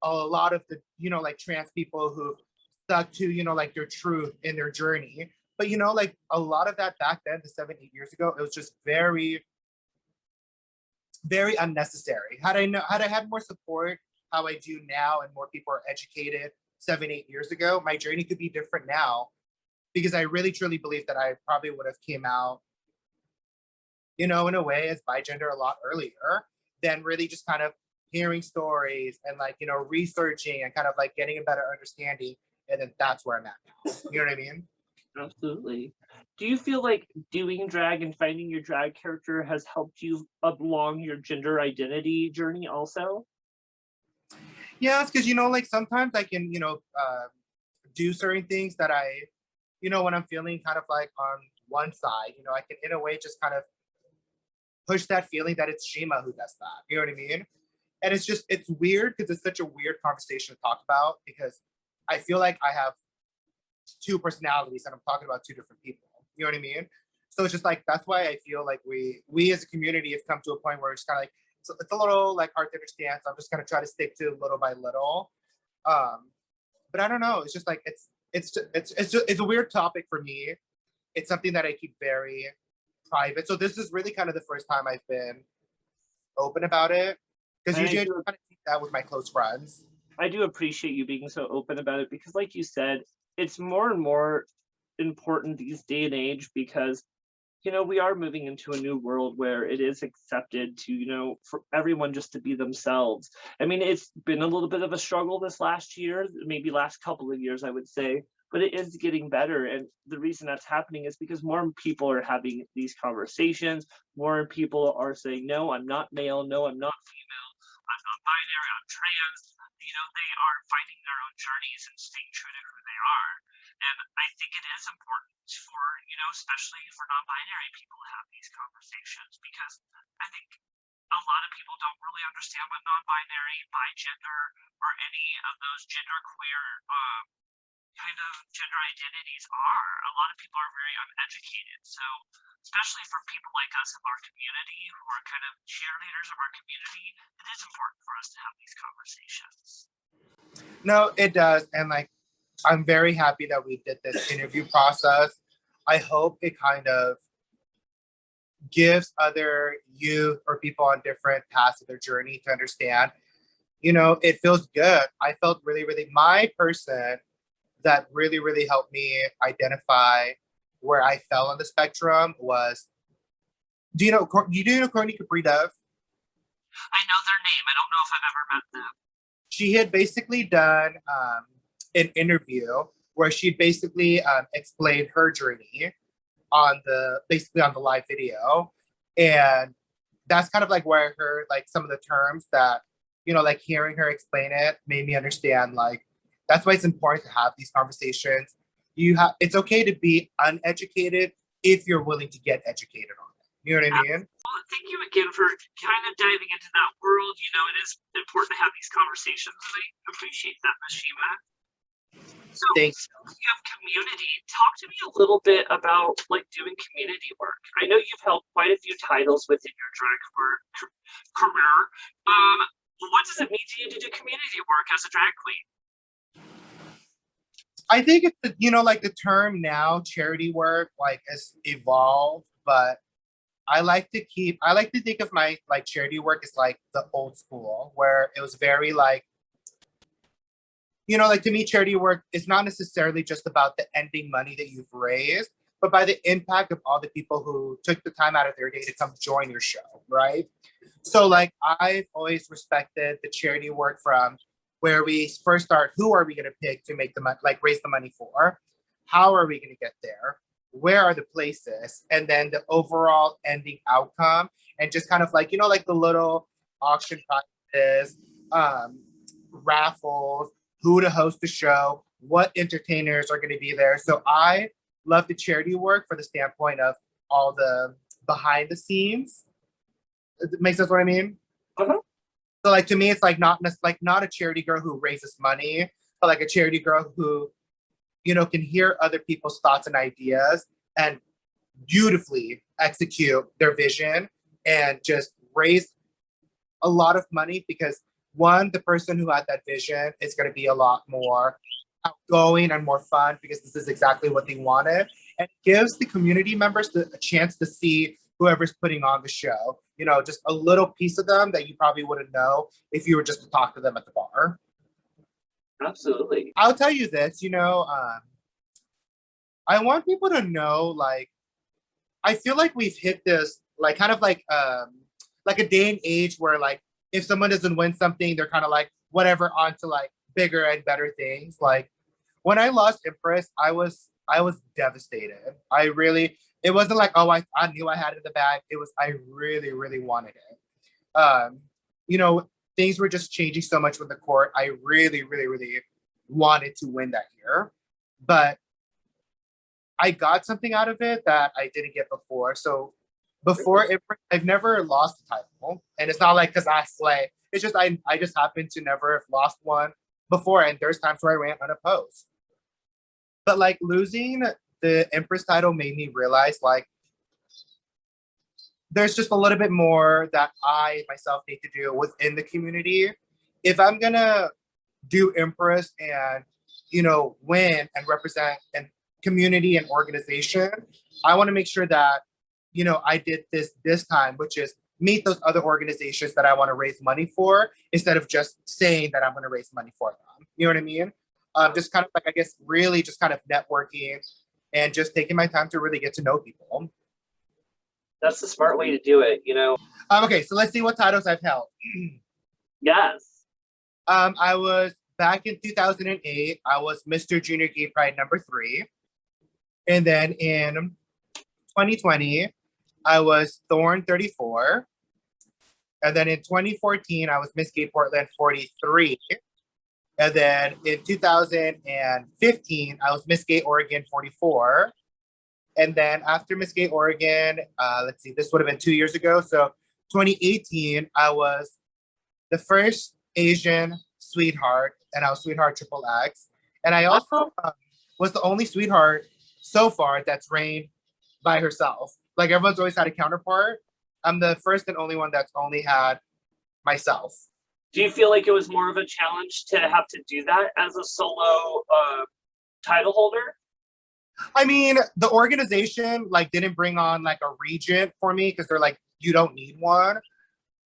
C: a lot of the, like trans people who stuck to, like their truth in their journey. But, like a lot of that back then, the 7, 8 years ago, it was just very, very unnecessary. Had I had more support, how I do now, and more people are educated 7, 8 years ago, my journey could be different now, because I really truly believe that I probably would have came out, in a way as bigender a lot earlier than really just kind of hearing stories and like, researching and kind of like getting a better understanding. And then that's where I'm at now. You know what I mean?
B: Absolutely. Do you feel like doing drag and finding your drag character has helped you along your gender identity journey also?
C: Yeah, it's because, like sometimes I can, do certain things that when I'm feeling kind of like on one side, I can in a way just kind of push that feeling that it's Shima who does that. You know what I mean? And it's weird because it's such a weird conversation to talk about, because I feel like I have two personalities and I'm talking about two different people. You know what I mean? So it's just like, that's why I feel like we as a community have come to a point where it's kind of like, it's a little like hard to understand. So I'm just gonna try to stick to little by little. But I don't know. It's just like, it's a weird topic for me. It's something that I keep very private. So this is really kind of the first time I've been open about it. Because
B: And I
C: usually I
B: feel
C: just kind of keep that with my close friends.
B: I do appreciate you being so open about it because, like you said, it's more and more important these day and age because we are moving into a new world where it is accepted to, for everyone just to be themselves. I mean, it's been a little bit of a struggle this last year, maybe last couple of years, I would say, but it is getting better. And the reason that's happening is because more people are having these conversations. More people are saying, no, I'm not male. No, I'm not female. I'm not binary. I'm trans. They are finding their own journeys and staying true to who they are. And I think it is important for, especially for non-binary people to have these conversations because I think a lot of people don't really understand what non-binary, bi-gender, or any of those genderqueer kind of gender identities are. A lot of people are very uneducated. So especially for people like us in our community who are kind of cheerleaders of our community, it is important for us to have these conversations.
C: No, it does. And like, I'm very happy that we did this interview process. I hope it kind of gives other youth or people on different paths of their journey to understand, it feels good. I felt really, really, my person that really, really helped me identify where I fell on the spectrum was, do you know Courtney Capri Dove?
B: I know their name. I don't know if I've ever met them.
C: She had basically done an interview where she basically explained her journey on the live video, and that's kind of like where I heard like some of the terms that like hearing her explain it made me understand like that's why it's important to have these conversations. It's okay to be uneducated if you're willing to get educated on it. You know what I mean?
B: Well, thank you again for kind of diving into that world. It is important to have these conversations, and I appreciate that, Ms. Shima. So,
C: Thanks.
B: speaking of community, talk to me a little bit about like doing community work. I know you've held quite a few titles within your drag career. What does it mean to you to do community work as a drag queen?
C: I think it's like the term now, charity work, like has evolved, but I like to think of my like charity work as like the old school where it was very like, like to me, charity work is not necessarily just about the ending money that you've raised, but by the impact of all the people who took the time out of their day to come join your show, right? So like I've always respected the charity work from where we first start, who are we going to pick to make the money, like raise the money for? How are we going to get there? Where are the places? And then the overall ending outcome, and just kind of like, like the little auction prizes, raffles, who to host the show, what entertainers are going to be there. So I love the charity work for the standpoint of all the behind the scenes. It makes sense what I mean?
B: Uh-huh.
C: So like to me, it's like not a charity girl who raises money, but like a charity girl who, can hear other people's thoughts and ideas and beautifully execute their vision and just raise a lot of money because one, the person who had that vision is going to be a lot more outgoing and more fun because this is exactly what they wanted. And it gives the community members a chance to see whoever's putting on the show, just a little piece of them that you probably wouldn't know if you were just to talk to them at the bar.
B: Absolutely.
C: I'll tell you this, I want people to know, like, I feel like we've hit this, like, kind of like a day and age where, like, if someone doesn't win something, they're kind of like, whatever, on to, like, bigger and better things. Like, when I lost Empress, I was devastated. It wasn't like, oh, I knew I had it in the bag. It was, I really, really wanted it. Things were just changing so much with the court. I really, really, really wanted to win that year. But I got something out of it that I didn't get before. So before, I've never lost a title. And it's not like because I slay. It's just I just happened to never have lost one before. And there's times where I ran unopposed. But like losing the Empress title made me realize like there's just a little bit more that I myself need to do within the community. If I'm gonna do Empress and win and represent a community and organization, I want to make sure that I did this time, which is meet those other organizations that I want to raise money for instead of just saying that I'm going to raise money for them. You know what I mean? Just kind of like, I guess, really just kind of networking and just taking my time to really get to know people.
B: That's the smart way to do it, you know?
C: Okay, so let's see what titles I've held.
B: Yes.
C: I was back in 2008. I was Mr. Junior Gay Pride #3. And then in 2020, I was Thorn 34. And then in 2014, I was Miss Gay Portland 43. And then in 2015, I was Miss Gay Oregon 44. And then after Miss Gay Oregon, let's see, this would have been 2 years ago. So 2018, I was the first Asian sweetheart, and I was sweetheart triple X. And I also was the only sweetheart so far that's reigned by herself. Like everyone's always had a counterpart. I'm the first and only one that's only had myself.
B: Do you feel like it was more of a challenge to have to do that as a solo title holder?
C: I mean, the organization like didn't bring on like a regent for me because they're like, you don't need one.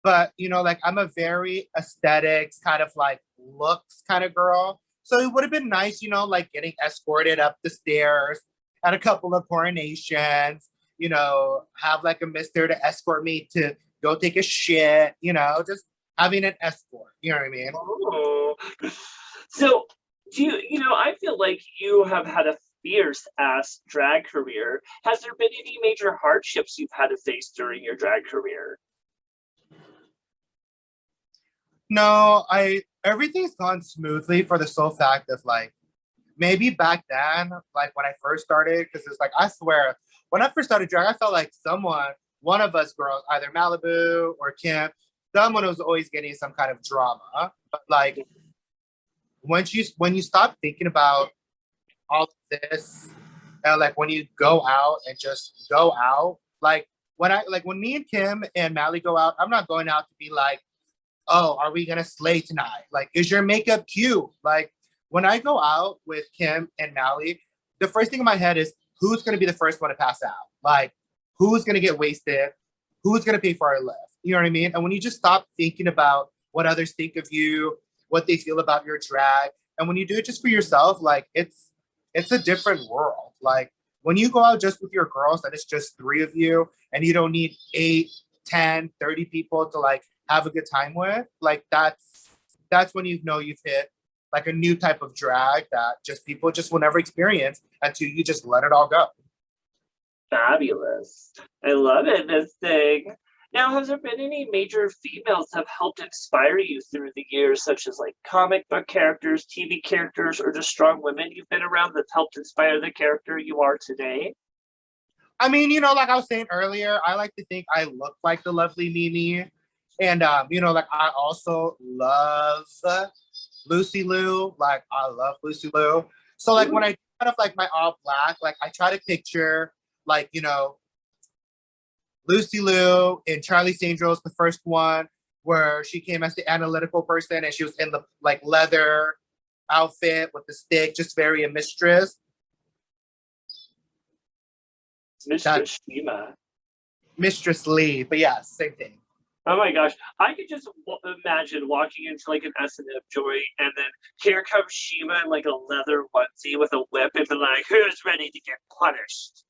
C: But you know, like I'm a very aesthetics kind of like looks kind of girl. So it would have been nice, you know, like getting escorted up the stairs at a couple of coronations, you know, have like a mister to escort me to go take a shit, you know, just having an escort. You know what I mean?
B: Oh. So you know, I feel like you have had a fierce ass drag career. Has there been any major hardships you've had to face during your drag career?
C: No, everything's gone smoothly for the sole fact of like maybe back then, like when I first started, because it's like I swear, when I first started drag, I felt like one of us girls, either Malibu or Kim, someone was always getting some kind of drama. But like when you stop thinking about all of this, and like when you go out and just go out, like when me and Kim and Mally go out, I'm not going out to be like, oh, are we gonna slay tonight? Like, is your makeup cute? Like, when I go out with Kim and Mally, the first thing in my head is who's gonna be the first one to pass out? Like, who's gonna get wasted? Who's gonna pay for our lift? You know what I mean? And when you just stop thinking about what others think of you, what they feel about your drag, and when you do it just for yourself, like it's a different world. Like when you go out just with your girls and it's just 3 of you and you don't need 8, 10, 30 people to like have a good time with, like that's when you know you've hit like a new type of drag that just people just will never experience until you just let it all go.
B: Fabulous. I love it, this thing. Now, has there been any major females that have helped inspire you through the years, such as like comic book characters, TV characters, or just strong women you've been around that's helped inspire the character you are today?
C: I mean, you know, like I was saying earlier, I like to think I look like the lovely Mimi. And you know, like I also love Lucy Liu. Like I love Lucy Liu. So like when I kind of like my all black, like I try to picture like, you know, Lucy Liu in Charlie's Angels, the first one, where she came as the analytical person and she was in the like leather outfit with the stick, just very a mistress.
B: Mistress Shima.
C: Mistress Lee, but yeah, same thing.
B: Oh my gosh. I could just imagine walking into like an S&M joint and then here comes Shima in like a leather onesie with a whip and be like, who's ready to get punished?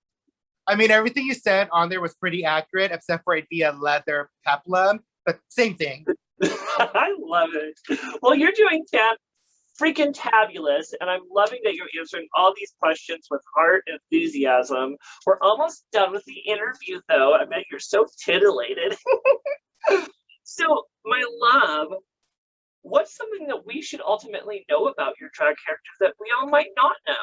C: I mean, everything you said on there was pretty accurate, except for it be a leather peplum, but same thing.
B: I love it. Well, you're doing freaking tabulous, and I'm loving that you're answering all these questions with heart and enthusiasm. We're almost done with the interview, though. I bet you're so titillated. So, my love, what's something that we should ultimately know about your drag character that we all might not know?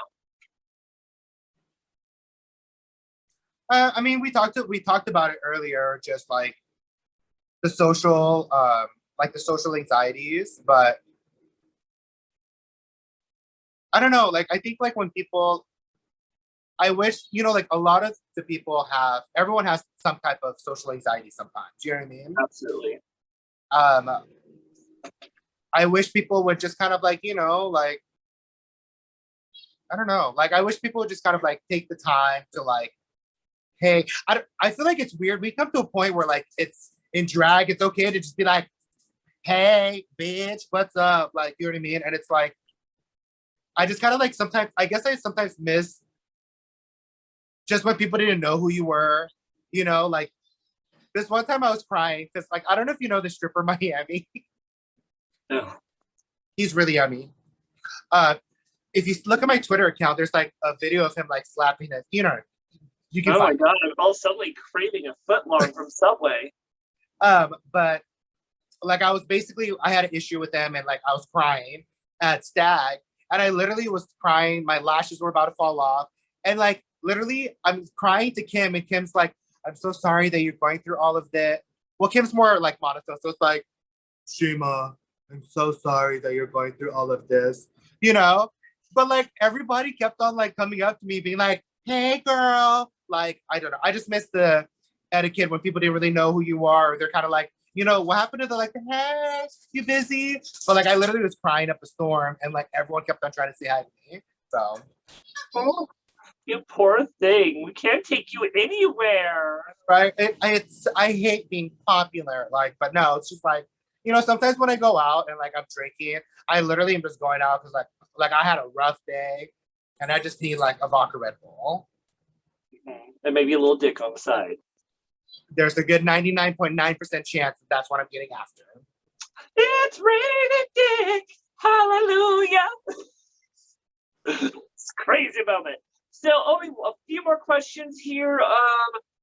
C: I mean, we talked about it earlier, just like the social anxieties, but I don't know. Like, I think like when people, I wish, you know, like a lot of the people everyone has some type of social anxiety sometimes. You know what I mean?
B: Absolutely.
C: I wish people would just kind of like, you know, like, I don't know. Like, I wish people would just kind of like take the time to like, hey, I feel like it's weird. We come to a point where like in drag, it's okay to just be like, hey, bitch, what's up? Like, you know what I mean? And it's like, I just kind of like sometimes, I guess I sometimes miss just when people didn't know who you were, you know, like this one time I was crying because like, I don't know if you know the stripper Miami.
B: No.
C: He's really yummy. If you look at my Twitter account, there's like a video of him like slapping it. You know, you can
B: Oh my
C: find
B: God, I'm all suddenly craving a footlong from Subway.
C: But like I had an issue with them and like I was crying at Stag and I literally was crying. My lashes were about to fall off. And like literally I'm crying to Kim and Kim's like, I'm so sorry that you're going through all of that. Well, Kim's more like monotone. So it's like, Shima, I'm so sorry that you're going through all of this, you know? But like everybody kept on like coming up to me being like, hey girl. Like, I don't know. I just miss the etiquette when people didn't really know who you are. Or they're kind of like, you know, what happened to the like, hey, you busy? But like I literally was crying up a storm and like everyone kept on trying to say hi to me. So
B: Oh, you poor thing. We can't take you anywhere.
C: right. I hate being popular. Like, but no, it's just like, you know, sometimes when I go out and like I'm drinking, I literally am just going out because like I had a rough day and I just need like a vodka Red Bull.
B: And maybe a little dick on the side.
C: There's a good 99.9% chance that that's what I'm getting after.
B: It's raining dick. Hallelujah. It's a crazy moment. So only a few more questions here.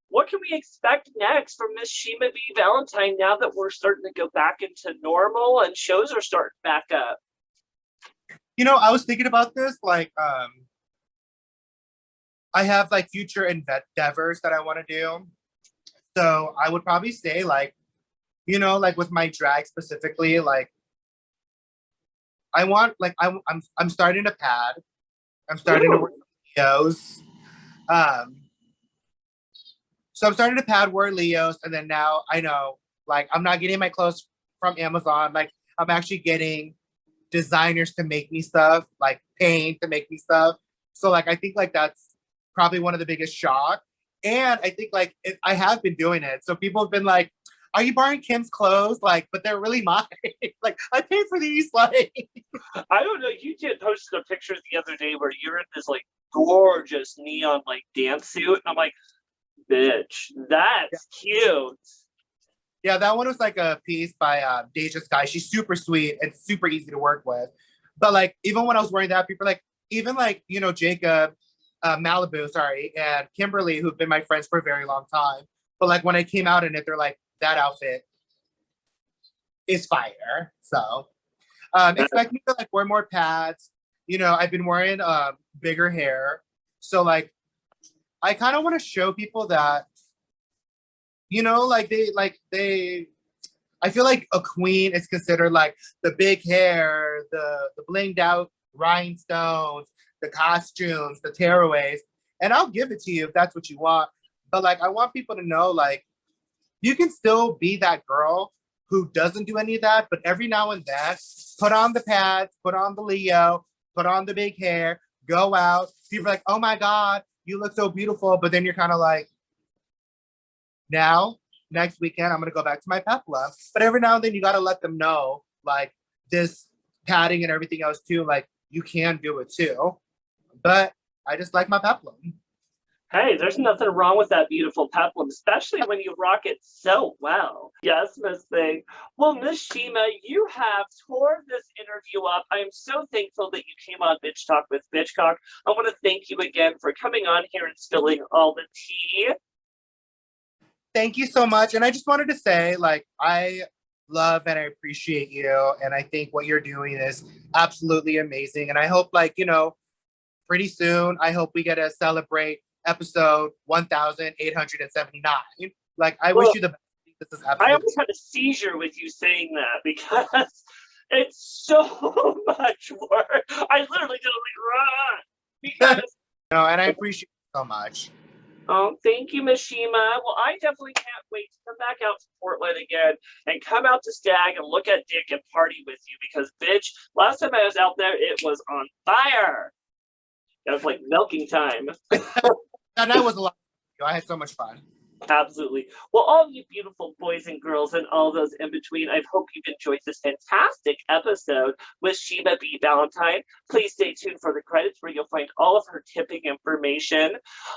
B: What can we expect next from Miss Shima V. Valentine now that we're starting to go back into normal and shows are starting back up?
C: You know, I was thinking about this, like, I have like future endeavors that I want to do. So I would probably say like, you know, like with my drag specifically, like I want like I'm starting to pad. I'm starting to work Leos. So I'm starting to pad wear Leos, and then now I know like I'm not getting my clothes from Amazon. Like I'm actually getting designers to make me stuff, like paint to make me stuff. So like I think like that's probably one of the biggest shock. And I think like I have been doing it. So people have been like, are you borrowing Kim's clothes? Like, but they're really mine. Like I paid for these. Like
B: I don't know. You did post a picture the other day where you're in this like gorgeous neon like dance suit, and I'm like, bitch, that's cute.
C: yeah, that one was like a piece by Deja Sky. She's super sweet and super easy to work with. But like even when I was wearing that, people are like, even like, you know, Jacob, Malibu, sorry, and Kimberly, who've been my friends for a very long time. But like when I came out in it, they're like, that outfit is fire. So expect me to like wear more pads. You know, I've been wearing bigger hair. So like I kind of want to show people that, you know, like they I feel like a queen is considered like the big hair, the blinged out rhinestones, the costumes, the tearaways. And I'll give it to you if that's what you want. But like I want people to know like you can still be that girl who doesn't do any of that, but every now and then put on the pads, put on the Leo, put on the big hair, go out. People are like, oh my God, you look so beautiful. But then you're kind of like, now, next weekend, I'm going to go back to my peplum. But every now and then you got to let them know, like this padding and everything else too, like you can do it too. But I just like my peplum.
B: Hey, there's nothing wrong with that beautiful peplum, especially when you rock it so well. Yes, Miss Thing. Well, Miss Shima, you have tore this interview up. I am so thankful that you came on Bitch Talk with Bitchcock. I want to thank you again for coming on here and spilling all the tea.
C: Thank you so much. And I just wanted to say, like, I love and I appreciate you. And I think what you're doing is absolutely amazing. And I hope, like, you know, pretty soon, I hope we get to celebrate episode 1879. Like, I wish you the best. This is
B: I
C: absolutely.
B: almost had a seizure with you saying that because it's so much work. I literally did like run because.
C: No, and I appreciate it so much.
B: Oh, thank you, Miss Shima. Well, I definitely can't wait to come back out to Portland again and come out to Stag and look at Dick and party with you because, bitch, last time I was out there, it was on fire. It was like milking time.
C: That night was a lot. I had so much fun.
B: Absolutely. Well, all you beautiful boys and girls and all those in between, I hope you've enjoyed this fantastic episode with Shima B. Valentine. Please stay tuned for the credits where you'll find all of her tipping information.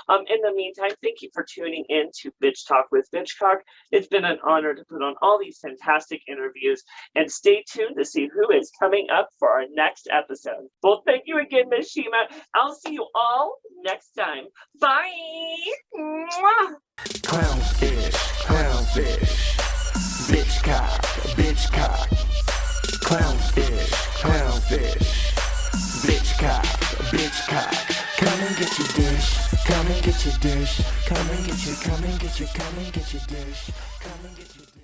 B: In the meantime, thank you for tuning in to Bitch Talk with Bitchcock. It's been an honor to put on all these fantastic interviews, and stay tuned to see who is coming up for our next episode. Well, thank you again, Miss Shima. I'll see you all next time. Bye. Mwah.
A: Clownfish, clownfish, bitchcock, bitchcock. Clownfish, clownfish, bitchcock, bitchcock. Come and get your dish, come and get your dish, come and get your dish, come and get your dish, come and get your dish.